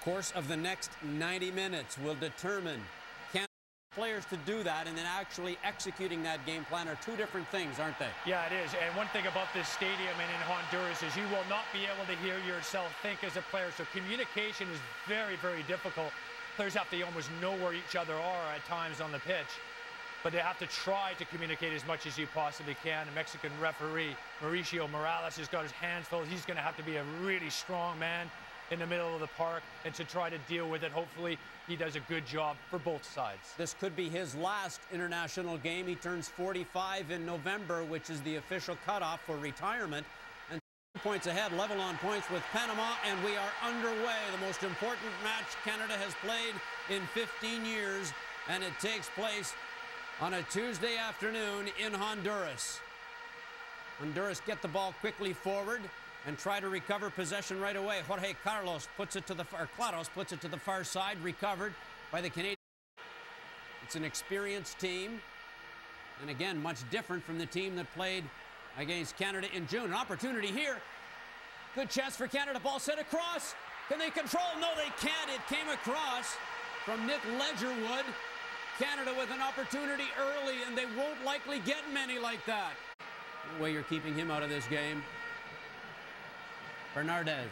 course of the next 90 minutes will determine can players to do that, and then actually executing that game plan are two different things, aren't they? Yeah, it is. And one thing about this stadium and in Honduras is you will not be able to hear yourself think as a player. So communication is very, very difficult. Players have to almost know where each other are at times on the pitch, but they have to try to communicate as much as you possibly can. The Mexican referee, Mauricio Morales, has got his hands full. He's going to have to be a really strong man in the middle of the park and to try to deal with it. Hopefully he does a good job for both sides. This could be his last international game. He turns 45 in November, which is the official cutoff for retirement. And 2 points ahead, level on points with Panama, and we are underway. The most important match Canada has played in 15 years, and it takes place on a Tuesday afternoon in Honduras. Honduras get the ball quickly forward and try to recover possession right away. Jorge Carlos puts it to the Claros puts it to the far side, recovered by the Canadians. It's an experienced team, and again, much different from the team that played against Canada in June. An opportunity here. Good chance for Canada. Ball set across. Can they control? No, they can't. It came across from Nick Ledgerwood. Canada with an opportunity early, and they won't likely get many like that. No way you're keeping him out of this game. Bernardez.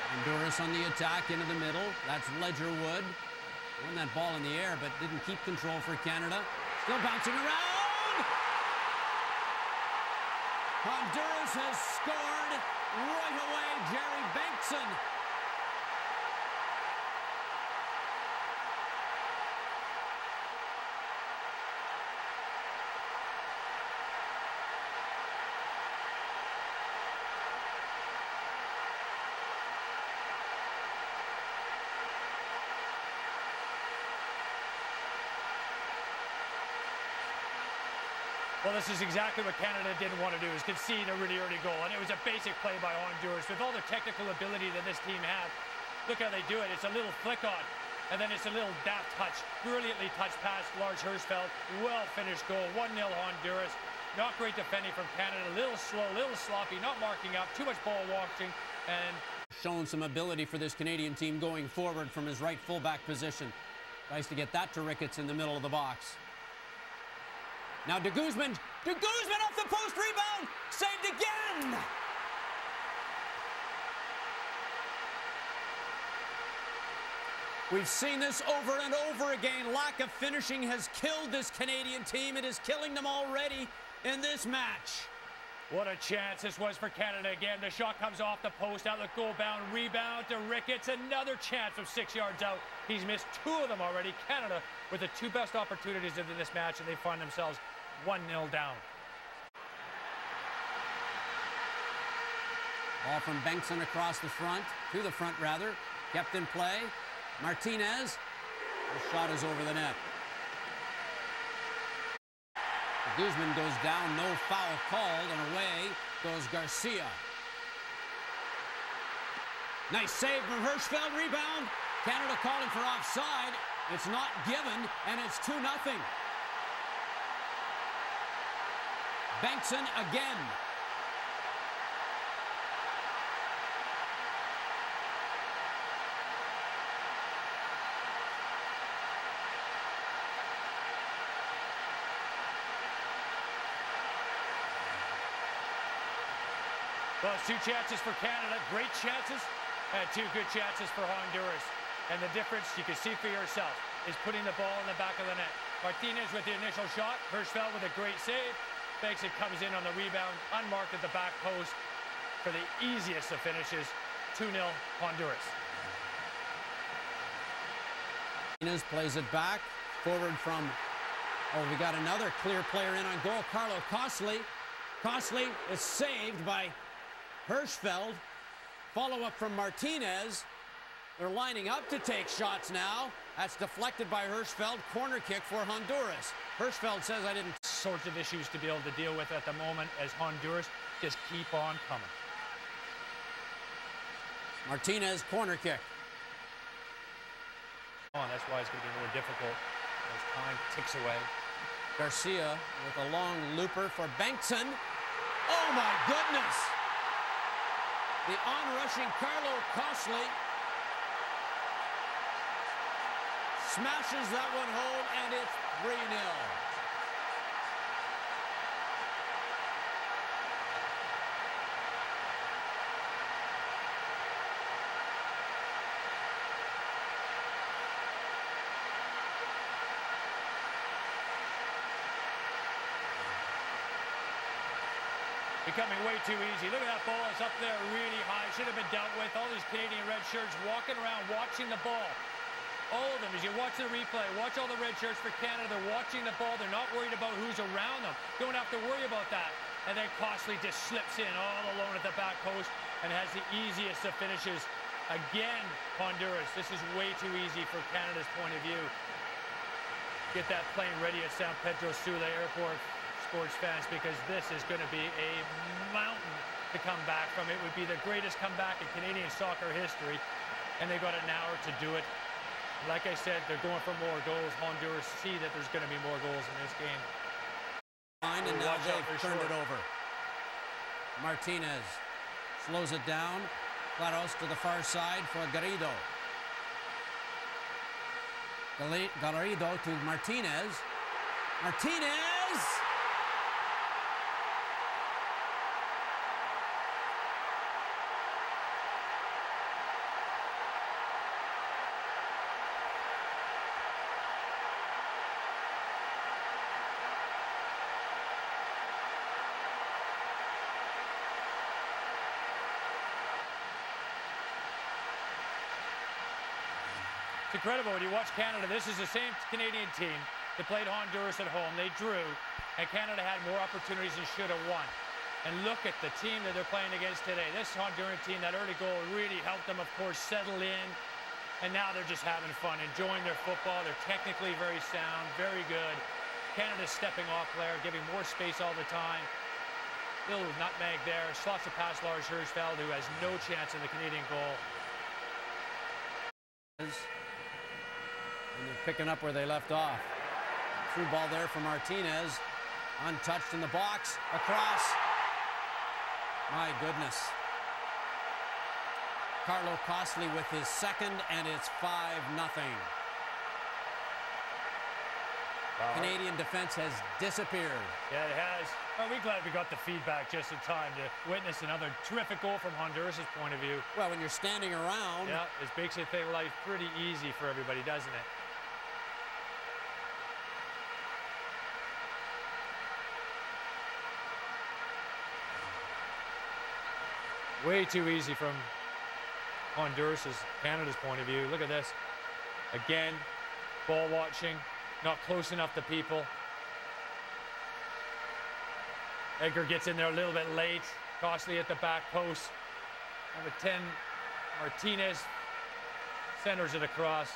Honduras on the attack into the middle. That's Ledgerwood. Won that ball in the air, but didn't keep control for Canada. Still bouncing around. Honduras has scored right away. Jerry Bengtson. Well, this is exactly what Canada didn't want to do, is concede a really early goal. And it was a basic play by Honduras. With all the technical ability that this team has, look how they do it. It's a little flick on, and then it's a little daft touch. Brilliantly touched pass, Lars Hirschfeld. Well-finished goal, 1-0 Honduras. Not great defending from Canada. A little slow, a little sloppy, not marking up, too much ball watching, and shown some ability for this Canadian team going forward from his right fullback position. Tries to get that to Ricketts in the middle of the box. Now de Guzman off the post, rebound, saved again! We've seen this over and over again. Lack of finishing has killed this Canadian team. It is killing them already in this match. What a chance this was for Canada again. The shot comes off the post, out the goal bound, rebound to Ricketts. Another chance from 6 yards out. He's missed 2 of them already. Canada with the 2 best opportunities in this match, and they find themselves 1-0 down. Ball from Bengtson across the front, to the front rather. Kept in play. Martinez. The shot is over the net. Guzman goes down, no foul called, and away goes Garcia. Nice save from Hirschfeld, rebound. Canada calling for offside. It's not given, and it's 2-0. Bengtson again. Well, it's 2 chances for Canada, great chances, and 2 good chances for Honduras. And the difference, you can see for yourself, is putting the ball in the back of the net. Martinez with the initial shot, Hirschfeld with a great save. Bengtson comes in on the rebound, unmarked at the back post for the easiest of finishes, 2-0 Honduras. Martinez plays it back, forward from, we got another clear player in on goal, Carlo Costley. Costley is saved by Hirschfeld. Follow-up from Martinez. They're lining up to take shots now. That's deflected by Hirschfeld. Corner kick for Honduras. Hirschfeld says, I didn't. Sorts of issues to be able to deal with at the moment as Honduras just keep on coming. Martinez, corner kick. That's why it's going to be more difficult as time ticks away. Garcia with a long looper for Bengtson. Oh my goodness! The on-rushing Carlo Costley smashes that one home, and it's 3-0. Becoming way too easy. Look at that ball. It's up there really high. Should have been dealt with. All these Canadian red shirts walking around watching the ball. All of them. As you watch the replay, watch all the red shirts for Canada. They're watching the ball. They're not worried about who's around them. Don't have to worry about that. And then Costley just slips in all alone at the back post and has the easiest of finishes. Again, Honduras. This is way too easy from Canada's point of view. Get that plane ready at San Pedro Sula Airport, sports fans, because this is going to be a mountain to come back from. It would be the greatest comeback in Canadian soccer history, and they've got an hour to do it. Like I said, they're going for more goals. Honduras see that there's going to be more goals in this game. And now they've turned it over. Martinez slows it down. Claros to the far side for Garrido. Garrido to Martinez. Martinez! It's incredible when you watch Canada. This is the same Canadian team that played Honduras at home. They drew, and Canada had more opportunities and should have won. And look at the team that they're playing against today. This Honduran team, that early goal really helped them, of course, settle in. And now they're just having fun, enjoying their football. They're technically very sound, very good. Canada's stepping off Blair, giving more space all the time. Little nutmeg there. Slots a pass Lars Hirschfeld, who has no chance in the Canadian goal. And they're picking up where they left off. Through ball there for Martinez. Untouched in the box. Across. My goodness. Carlo Costley with his second, and it's 5-0. Wow. Canadian defense has disappeared. Yeah, it has. Well, we're glad we got the feedback just in time to witness another terrific goal from Honduras' point of view. Well, when you're standing around... Yeah, it makes it make life pretty easy for everybody, doesn't it? Way too easy from Honduras' Canada's point of view. Look at this. Again, ball watching, not close enough to people. Edgar gets in there a little bit late. Costley at the back post. Number 10, Martinez centers it across.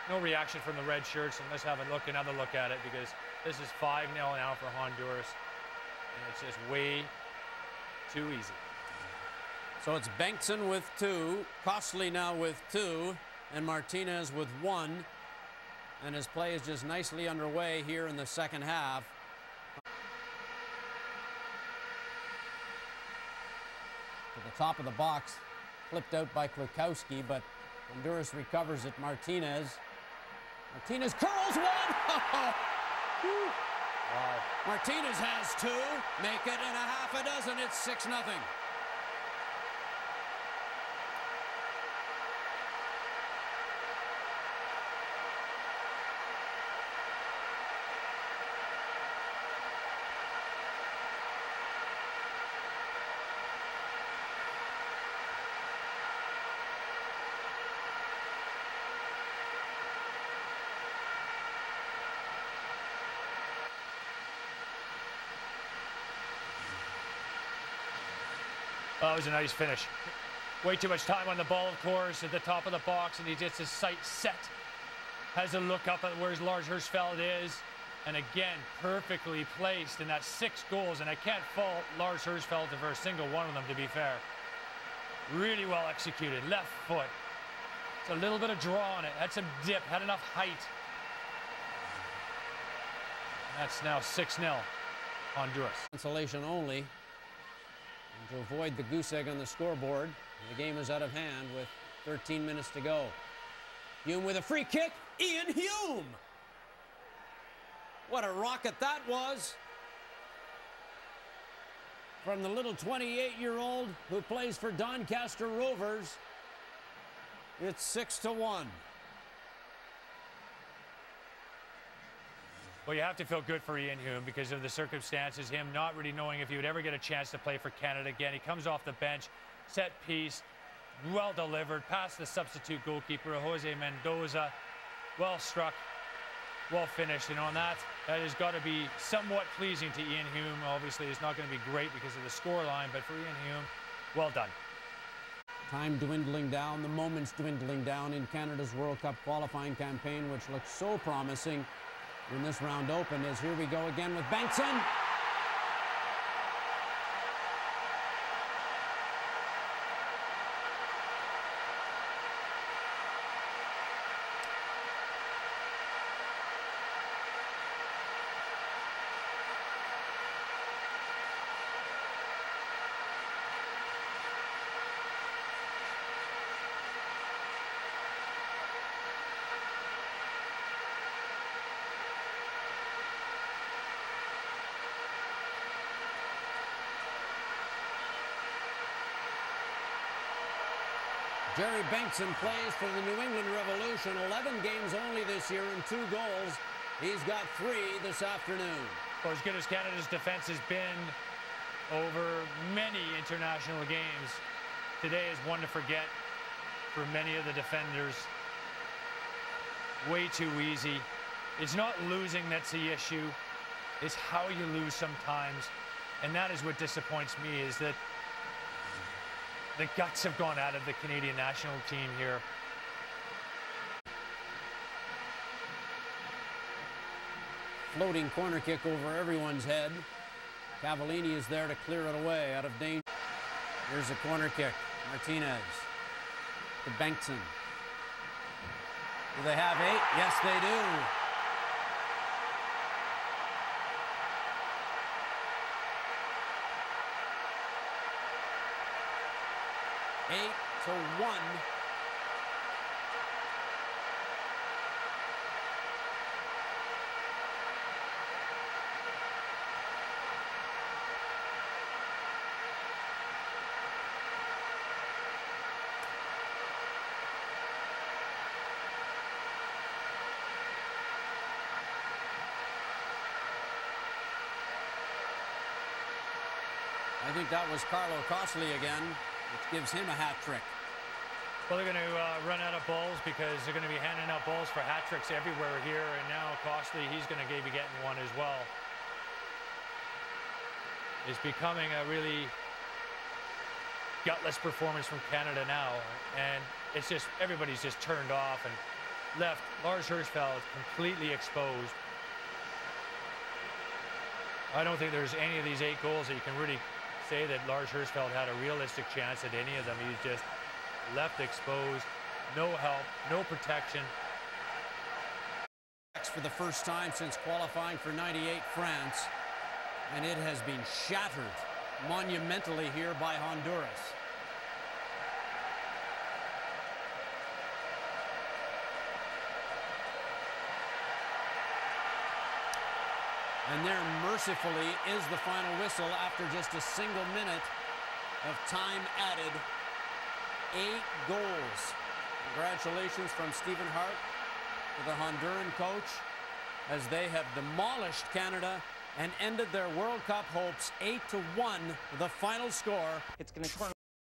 No reaction from the red shirts, and let's have another look at it, because this is 5-0 now for Honduras, and it's just way too easy. So it's Bengtson with 2, Costley now with 2, and Martinez with 1. And his play is just nicely underway here in the second half. To the top of the box, flipped out by Klukowski, but Honduras recovers it. Martinez. Martinez curls one! Wow. Martinez has 2, make it in a half a dozen. It's 6-0. Oh, it was a nice finish. Way too much time on the ball, of course, at the top of the box, and he gets his sight set. Has a look up at where Lars Hirschfeld is, and again, perfectly placed, and that's 6 goals, and I can't fault Lars Hirschfeld for a single one of them, to be fair. Really well executed, left foot. It's a little bit of draw on it, had some dip, had enough height. That's now 6-0 Honduras. Consolation only. And to avoid the goose egg on the scoreboard, the game is out of hand with 13 minutes to go. Hume with a free kick. Ian Hume! What a rocket that was. From the little 28-year-old who plays for Doncaster Rovers. It's 6-1. Well, you have to feel good for Ian Hume because of the circumstances, him not really knowing if he would ever get a chance to play for Canada again. He comes off the bench, set piece, well delivered, past the substitute goalkeeper, Jose Mendoza. Well struck, well finished. And on that has got to be somewhat pleasing to Ian Hume. Obviously, it's not going to be great because of the scoreline, but for Ian Hume, well done. Time dwindling down, the moments dwindling down in Canada's World Cup qualifying campaign, which looks so promising when this round opened. As here we go again with Bengtson. Jerry Bengtson plays for the New England Revolution. 11 games only this year and 2 goals. He's got 3 this afternoon. For as good as Canada's defense has been over many international games, today is one to forget for many of the defenders. Way too easy. It's not losing that's the issue. It's how you lose sometimes. And that is what disappoints me, is that the guts have gone out of the Canadian national team here. Floating corner kick over everyone's head. Cavallini is there to clear it away out of danger. Here's a corner kick. Martinez to Bengtson. Do they have 8? Yes, they do. Eight to 1. I think that was Carlo Costley again, which gives him a hat trick. Well, they're going to run out of balls because they're going to be handing out balls for hat tricks everywhere here. And now Costley, he's going to be getting one as well. It's becoming a really gutless performance from Canada now. And it's just, everybody's just turned off and left Lars Hirschfeld completely exposed. I don't think there's any of these 8 goals that you can really say that Lars Hirschfeld had a realistic chance at any of them. He's just left exposed, no help, no protection. For the first time since qualifying for '98 France, and it has been shattered monumentally here by Honduras. And there mercifully is the final whistle after just a single minute of time added. 8 goals. Congratulations from Stephen Hart to the Honduran coach as they have demolished Canada and ended their World Cup hopes 8-1, the final score. It's going to turn